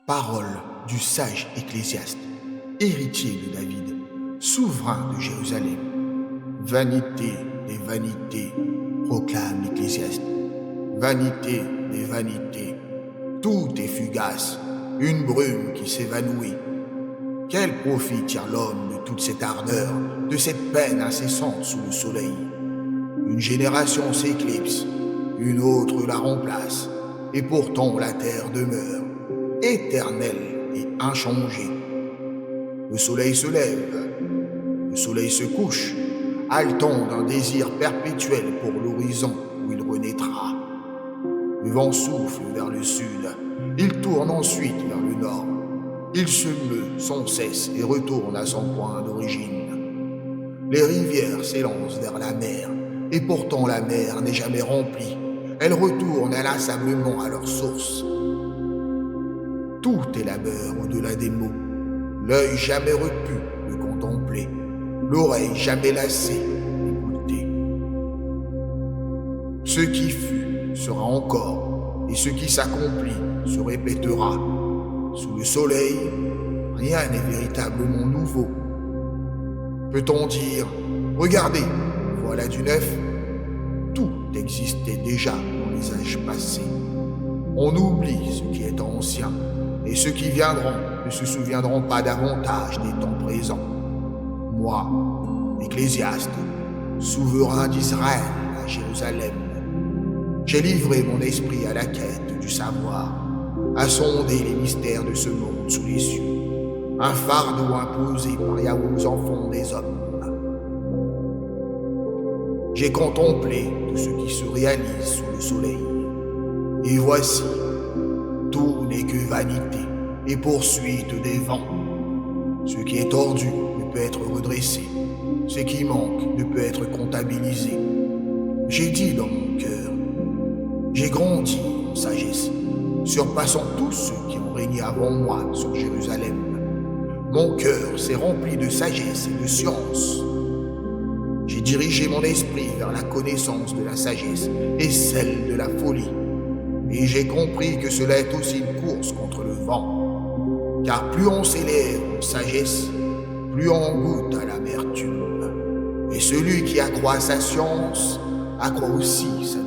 Parole du sage Ecclésiaste, héritier de David, souverain de Jérusalem. Vanité des vanités, proclame l'Ecclésiaste. Vanité des vanités, tout est fugace, une brume qui s'évanouit. Quel profit tire l'homme de toute cette ardeur, de cette peine incessante sous le soleil? Une génération s'éclipse, une autre la remplace, et pourtant la terre demeure, éternelle et inchangée. Le soleil se lève, le soleil se couche, haletant d'un désir perpétuel pour l'horizon où il renaîtra. Le vent souffle vers le sud, il tourne ensuite vers le nord. Il se meut sans cesse et retourne à son point d'origine. Les rivières s'élancent vers la mer, et pourtant la mer n'est jamais remplie. Elles retournent inlassablement à leur source. Tout est labeur au-delà des mots, l'œil jamais repu de contempler, l'oreille jamais lassée d'écouter. Ce qui fut sera encore, et ce qui s'accomplit se répétera. Sous le soleil, rien n'est véritablement nouveau. Peut-on dire, regardez, voilà du neuf? Tout existait déjà dans les âges passés. On oublie ce qui est ancien, et ceux qui viendront ne se souviendront pas davantage des temps présents. Moi, Ecclésiaste, souverain d'Israël à Jérusalem, j'ai livré mon esprit à la quête du savoir, à sonder les mystères de ce monde sous les cieux, un fardeau imposé par Yahweh aux enfants des hommes. J'ai contemplé tout ce qui se réalise sous le soleil, et voici, tout n'est que vanité et poursuite des vents. Ce qui est tordu ne peut être redressé, ce qui manque ne peut être comptabilisé. J'ai dit dans mon cœur, j'ai grandi en sagesse, surpassant tous ceux qui ont régné avant moi sur Jérusalem. Mon cœur s'est rempli de sagesse et de science. J'ai dirigé mon esprit vers la connaissance de la sagesse et celle de la folie. Et j'ai compris que cela est aussi une course contre le vent. Car plus on s'élève en sagesse, plus on goûte à l'amertume. Et celui qui accroît sa science accroît aussi sa